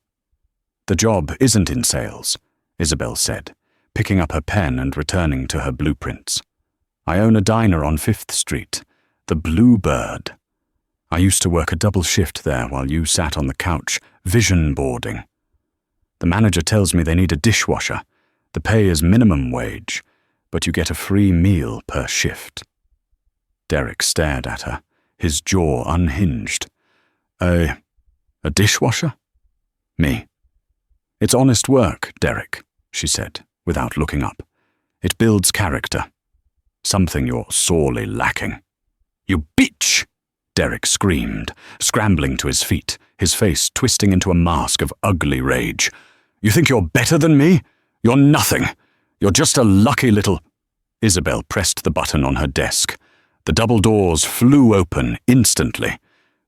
"The job isn't in sales," Isabel said, picking up her pen and returning to her blueprints. "I own a diner on 5th Street, the Bluebird. I used to work a double shift there while you sat on the couch, vision boarding. The manager tells me they need a dishwasher. The pay is minimum wage, but you get a free meal per shift." Derek stared at her, his jaw unhinged. A dishwasher?" "Me." "It's honest work, Derek," she said, without looking up. "It builds character. Something you're sorely lacking." "You bitch!" Derek screamed, scrambling to his feet, his face twisting into a mask of ugly rage. "You think you're better than me? You're nothing. You're just a lucky little—" Isabel pressed the button on her desk. The double doors flew open instantly.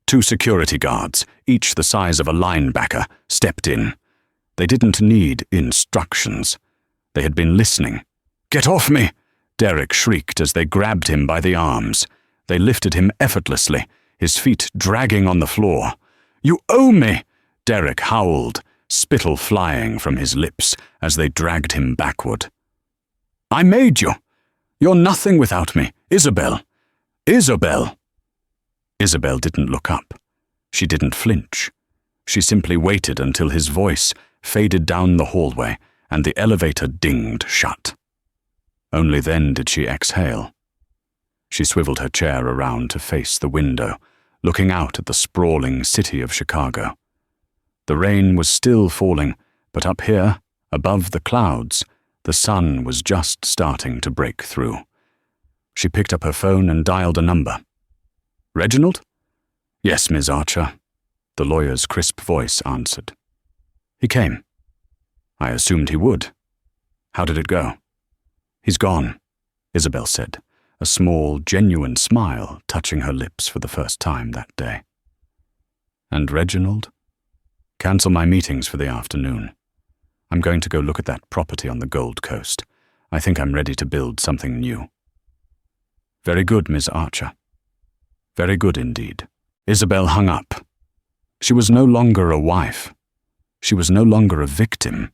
2 security guards, each the size of a linebacker, stepped in. They didn't need instructions. They had been listening. "Get off me!" Derek shrieked as they grabbed him by the arms. They lifted him effortlessly, his feet dragging on the floor. "You owe me!" Derek howled, spittle flying from his lips as they dragged him backward. "I made you! You're nothing without me, Isabel! Isabel!" Isabel didn't look up. She didn't flinch. She simply waited until his voice faded down the hallway and the elevator dinged shut. Only then did she exhale. She swiveled her chair around to face the window, looking out at the sprawling city of Chicago. The rain was still falling, but up here, above the clouds, the sun was just starting to break through. She picked up her phone and dialed a number. "Reginald?" "Yes, Miss Archer," the lawyer's crisp voice answered. "He came. I assumed he would. How did it go?" "He's gone," Isabel said, a small, genuine smile touching her lips for the first time that day. "And Reginald?" "Cancel my meetings for the afternoon. I'm going to go look at that property on the Gold Coast. I think I'm ready to build something new." "Very good, Miss Archer." "Very good indeed." Isabel hung up. She was no longer a wife. She was no longer a victim.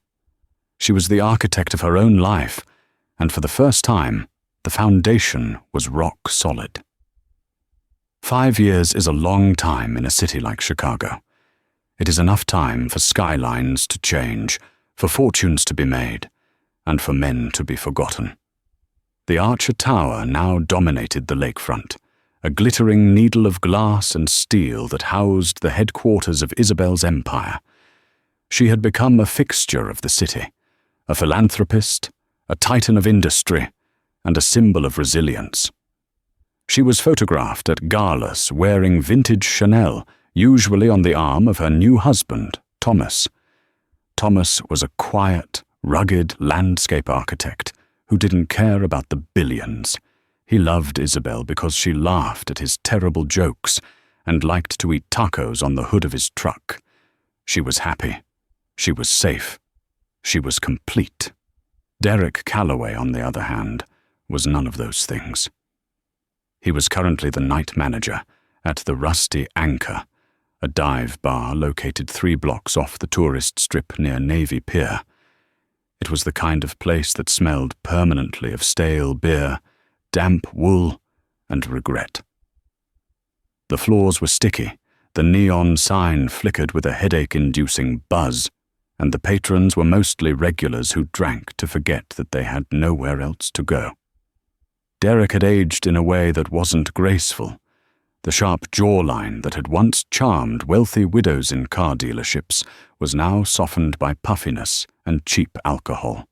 She was the architect of her own life, and for the first time, the foundation was rock solid. 5 years is a long time in a city like Chicago. It is enough time for skylines to change, for fortunes to be made, and for men to be forgotten. The Archer Tower now dominated the lakefront, a glittering needle of glass and steel that housed the headquarters of Isabel's empire. She had become a fixture of the city, a philanthropist, a titan of industry, and a symbol of resilience. She was photographed at galas wearing vintage Chanel, usually on the arm of her new husband, Thomas. Thomas was a quiet, rugged landscape architect who didn't care about the billions. He loved Isabel because she laughed at his terrible jokes and liked to eat tacos on the hood of his truck. She was happy. She was safe. She was complete. Derek Calloway, on the other hand, was none of those things. He was currently the night manager at the Rusty Anchor, a dive bar located 3 blocks off the tourist strip near Navy Pier. It was the kind of place that smelled permanently of stale beer, damp wool, and regret. The floors were sticky, the neon sign flickered with a headache-inducing buzz, and the patrons were mostly regulars who drank to forget that they had nowhere else to go. Derek had aged in a way that wasn't graceful, The sharp jawline that had once charmed wealthy widows in car dealerships was now softened by puffiness and cheap alcohol.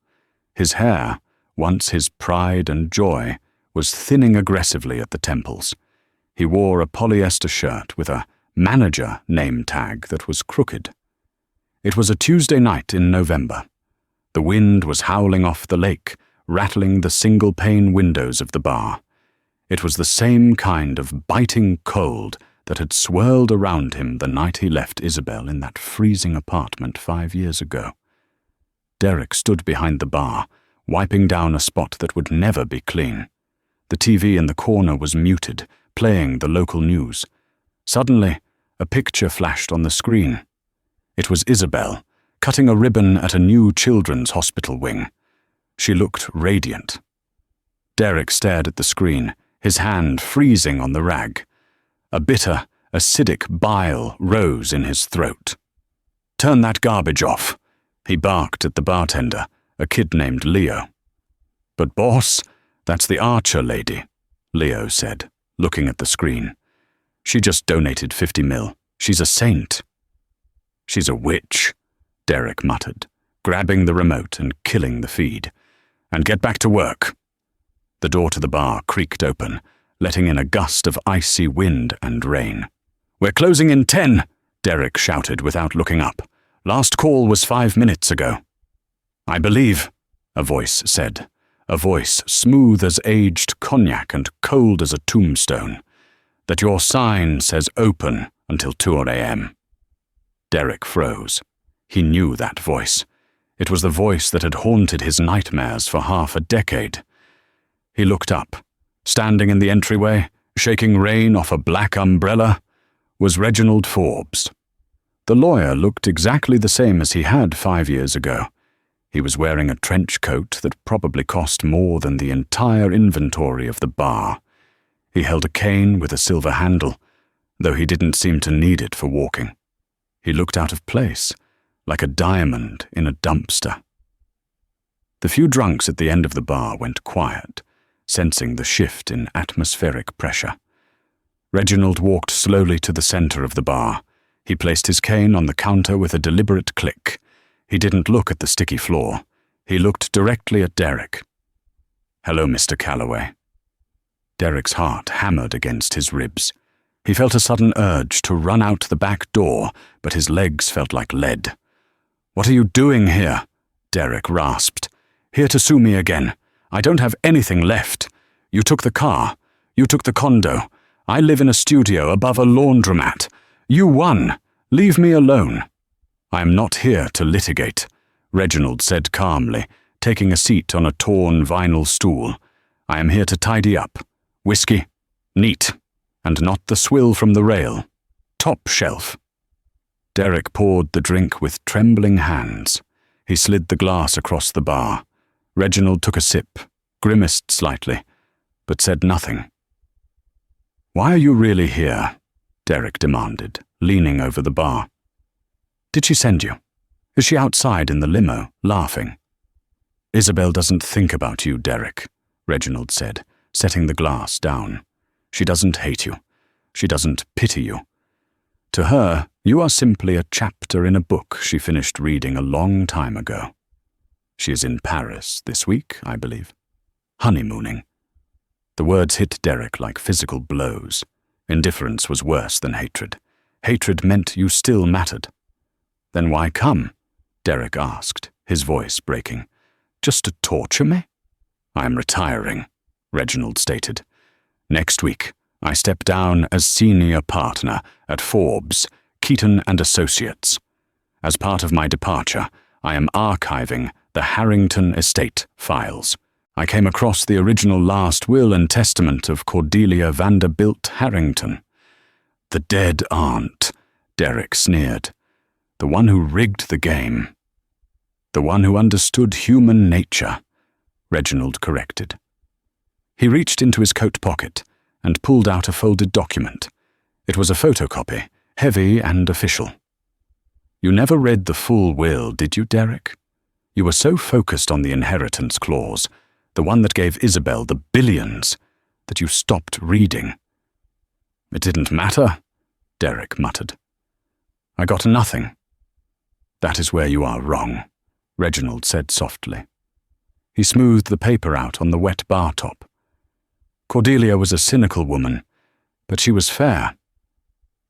His hair, once his pride and joy, was thinning aggressively at the temples. He wore a polyester shirt with a manager name tag that was crooked. It was a Tuesday night in November. The wind was howling off the lake, rattling the single-pane windows of the bar. It was the same kind of biting cold that had swirled around him the night he left Isabel in that freezing apartment 5 years ago. Derek stood behind the bar, wiping down a spot that would never be clean. The TV in the corner was muted, playing the local news. Suddenly, a picture flashed on the screen. It was Isabel, cutting a ribbon at a new children's hospital wing. She looked radiant. Derek stared at the screen, his hand freezing on the rag. A bitter, acidic bile rose in his throat. "Turn that garbage off," he barked at the bartender, a kid named Leo. "But boss, that's the Archer lady," Leo said, looking at the screen. "She just donated 50 mil. She's a saint." "She's a witch," Derek muttered, grabbing the remote and killing the feed. "And get back to work." The door to the bar creaked open, letting in a gust of icy wind and rain. "We're closing in 10, Derek shouted without looking up. "Last call was 5 minutes ago." "I believe," a voice said, a voice smooth as aged cognac and cold as a tombstone, "that your sign says open until 2 a.m. Derek froze. He knew that voice. It was the voice that had haunted his nightmares for half a decade. He looked up. Standing in the entryway, shaking rain off a black umbrella, was Reginald Forbes. The lawyer looked exactly the same as he had 5 years ago. He was wearing a trench coat that probably cost more than the entire inventory of the bar. He held a cane with a silver handle, though he didn't seem to need it for walking. He looked out of place, like a diamond in a dumpster. The few drunks at the end of the bar went quiet, sensing the shift in atmospheric pressure. Reginald walked slowly to the center of the bar. He placed his cane on the counter with a deliberate click. He didn't look at the sticky floor. He looked directly at Derek. "Hello, Mr. Calloway." Derek's heart hammered against his ribs. He felt a sudden urge to run out the back door, but his legs felt like lead. "What are you doing here?" Derek rasped. "Here to sue me again. I don't have anything left. You took the car. You took the condo. I live in a studio above a laundromat. You won. Leave me alone." "I am not here to litigate," Reginald said calmly, taking a seat on a torn vinyl stool. "I am here to tidy up. Whiskey. Neat. And not the swill from the rail. Top shelf." Derek poured the drink with trembling hands. He slid the glass across the bar. Reginald took a sip, grimaced slightly, but said nothing. "Why are you really here?" Derek demanded, leaning over the bar. "Did she send you? Is she outside in the limo, laughing?" "Isabel doesn't think about you, Derek," Reginald said, setting the glass down. "She doesn't hate you. She doesn't pity you. To her, you are simply a chapter in a book she finished reading a long time ago. She is in Paris this week, I believe. Honeymooning." The words hit Derek like physical blows. Indifference was worse than hatred. Hatred meant you still mattered. "Then why come?" Derek asked, his voice breaking. "Just to torture me?" "I am retiring," Reginald stated. "Next week, I step down as senior partner at Forbes, Keaton and Associates. As part of my departure, I am archiving the Harrington estate files. I came across the original last will and testament of Cordelia Vanderbilt Harrington." "The dead aunt," Derek sneered. "The one who rigged the game." "The one who understood human nature," Reginald corrected. He reached into his coat pocket and pulled out a folded document. It was a photocopy, heavy and official. "You never read the full will, did you, Derek? You were so focused on the inheritance clause, the one that gave Isabel the billions, that you stopped reading." It didn't matter, Derek muttered. I got nothing. That is where you are wrong, Reginald said softly. He smoothed the paper out on the wet bar top. Cordelia was a cynical woman, but she was fair.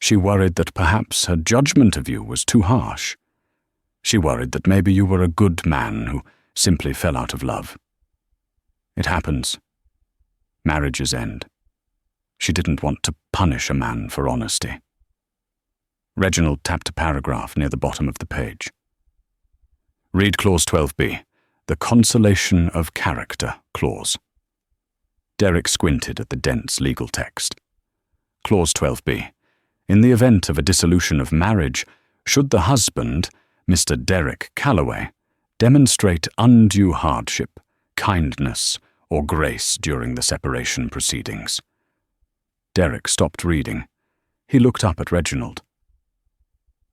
She worried that perhaps her judgment of you was too harsh. She worried that maybe you were a good man who simply fell out of love. It happens. Marriages end. She didn't want to punish a man for honesty. Reginald tapped a paragraph near the bottom of the page. Read Clause 12b, the consolation of character clause. Derek squinted at the dense legal text. Clause 12b. In the event of a dissolution of marriage, should the husband, Mr. Derek Calloway, demonstrate undue hardship, kindness, or grace during the separation proceedings. Derek stopped reading. He looked up at Reginald.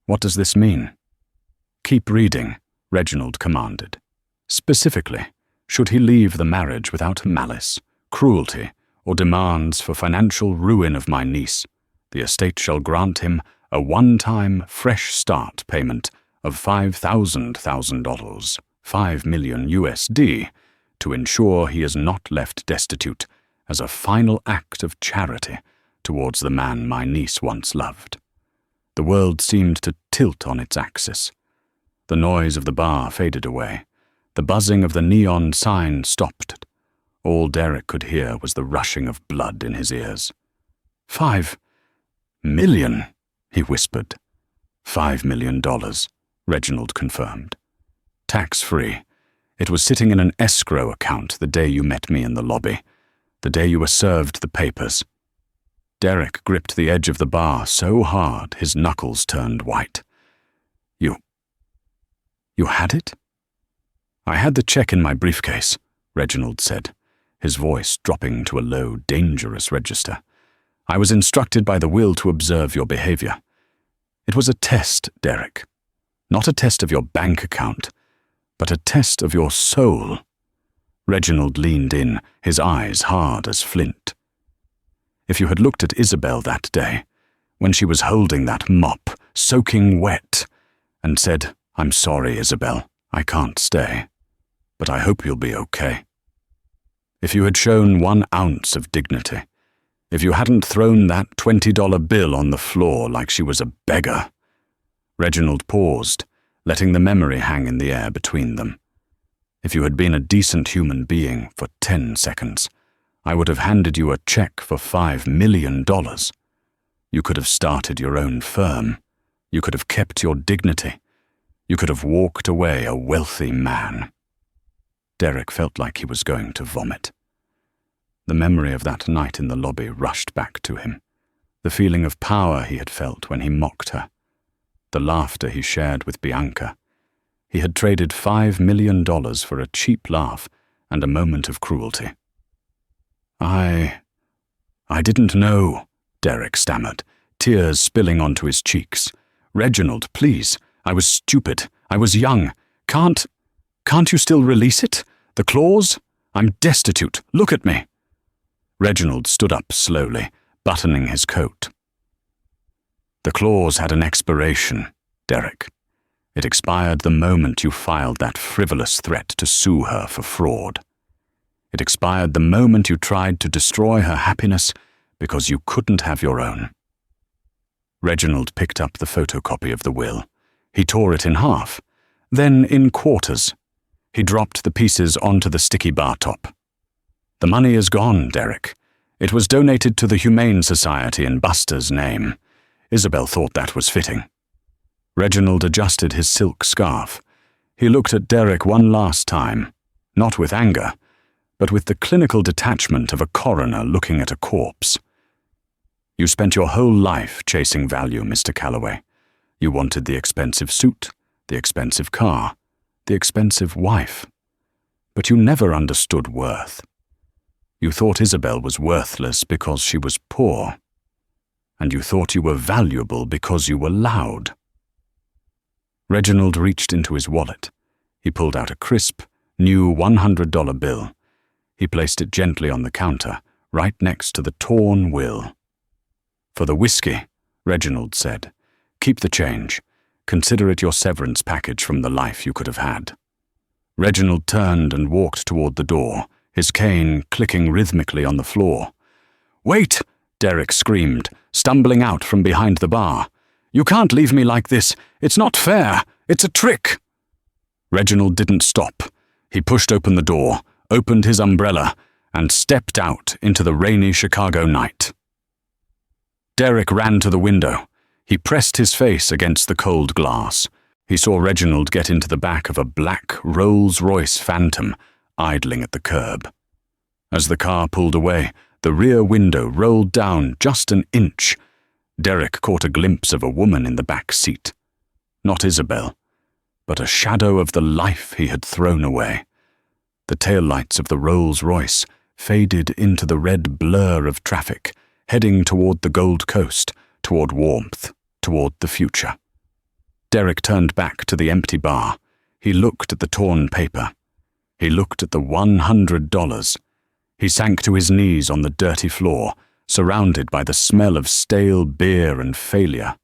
What does this mean? Keep reading, Reginald commanded. Specifically, should he leave the marriage without malice, cruelty, or demands for financial ruin of my niece, the estate shall grant him a one-time fresh start payment of $5,000, $5 million USD, to ensure he is not left destitute as a final act of charity towards the man my niece once loved. The world seemed to tilt on its axis. The noise of the bar faded away. The buzzing of the neon sign stopped. All Derek could hear was the rushing of blood in his ears. $5 million, he whispered. $5 million, Reginald confirmed. Tax-free. It was sitting in an escrow account the day you met me in the lobby, the day you were served the papers. Derek gripped the edge of the bar so hard his knuckles turned white. You had it? I had the check in my briefcase, Reginald said, his voice dropping to a low, dangerous register. I was instructed by the will to observe your behavior. It was a test, Derek. Not a test of your bank account, but a test of your soul. Reginald leaned in, his eyes hard as flint. If you had looked at Isabel that day, when she was holding that mop, soaking wet, and said, I'm sorry, Isabel, I can't stay, but I hope you'll be okay. If you had shown 1 ounce of dignity, if you hadn't thrown that $20 bill on the floor like she was a beggar. Reginald paused, letting the memory hang in the air between them. If you had been a decent human being for 10 seconds, I would have handed you a check for $5 million. You could have started your own firm. You could have kept your dignity. You could have walked away a wealthy man. Derek felt like he was going to vomit. The memory of that night in the lobby rushed back to him. The feeling of power he had felt when he mocked her. The laughter he shared with Bianca. He had traded $5 million for a cheap laugh and a moment of cruelty. I didn't know, Derek stammered, tears spilling onto his cheeks. Reginald, please. I was stupid. I was young. Can't you still release it? The clause? I'm destitute. Look at me. Reginald stood up slowly, buttoning his coat. The clause had an expiration, Derek. It expired the moment you filed that frivolous threat to sue her for fraud. It expired the moment you tried to destroy her happiness because you couldn't have your own. Reginald picked up the photocopy of the will. He tore it in half, then in quarters. He dropped the pieces onto the sticky bar top. The money is gone, Derek. It was donated to the Humane Society in Buster's name. Isabel thought that was fitting. Reginald adjusted his silk scarf. He looked at Derek one last time, not with anger, but with the clinical detachment of a coroner looking at a corpse. You spent your whole life chasing value, Mr. Calloway. You wanted the expensive suit, the expensive car, the expensive wife. But you never understood worth. You thought Isabel was worthless because she was poor. And you thought you were valuable because you were loud. Reginald reached into his wallet. He pulled out a crisp, new $100 bill. He placed it gently on the counter, right next to the torn will. "For the whiskey," Reginald said. "Keep the change. Consider it your severance package from the life you could have had." Reginald turned and walked toward the door, his cane clicking rhythmically on the floor. "Wait!" Derek screamed, stumbling out from behind the bar. "You can't leave me like this. It's not fair. It's a trick." Reginald didn't stop. He pushed open the door, opened his umbrella, and stepped out into the rainy Chicago night. Derek ran to the window. He pressed his face against the cold glass. He saw Reginald get into the back of a black Rolls-Royce Phantom, idling at the curb. As the car pulled away, the rear window rolled down just an inch. Derek caught a glimpse of a woman in the back seat. Not Isabel, but a shadow of the life he had thrown away. The taillights of the Rolls-Royce faded into the red blur of traffic, heading toward the Gold Coast, toward warmth, toward the future. Derek turned back to the empty bar. He looked at the torn paper. He looked at the $100. He sank to his knees on the dirty floor, surrounded by the smell of stale beer and failure.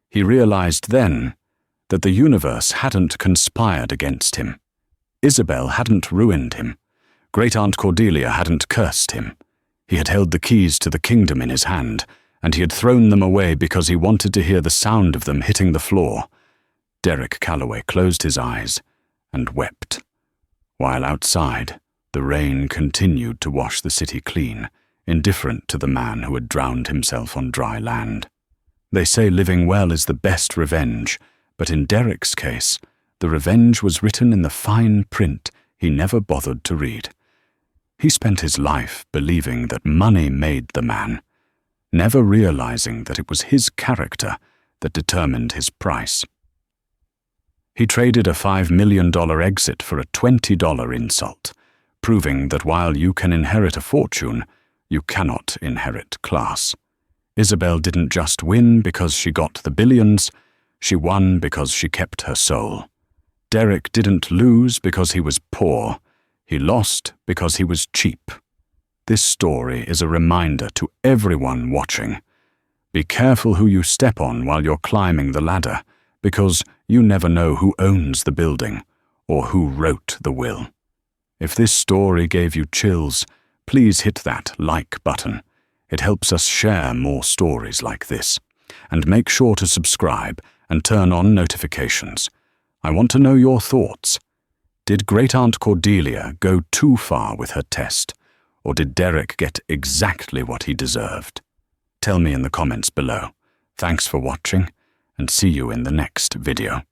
He realized then that the universe hadn't conspired against him. Isabel hadn't ruined him. Great Aunt Cordelia hadn't cursed him. He had held the keys to the kingdom in his hand, and he had thrown them away because he wanted to hear the sound of them hitting the floor. Derek Calloway closed his eyes and wept, while outside the rain continued to wash the city clean, indifferent to the man who had drowned himself on dry land. They say living well is the best revenge, but in Derek's case, the revenge was written in the fine print he never bothered to read. He spent his life believing that money made the man, never realizing that it was his character that determined his price. He traded a $5 million exit for a $20 insult, proving that while you can inherit a fortune, you cannot inherit class. Isabel didn't just win because she got the billions, she won because she kept her soul. Derek didn't lose because he was poor, he lost because he was cheap. This story is a reminder to everyone watching. Be careful who you step on while you're climbing the ladder, because you never know who owns the building or who wrote the will. If this story gave you chills, please hit that like button. It helps us share more stories like this. And make sure to subscribe and turn on notifications. I want to know your thoughts. Did Great Aunt Cordelia go too far with her test, or did Derek get exactly what he deserved? Tell me in the comments below. Thanks for watching, and see you in the next video.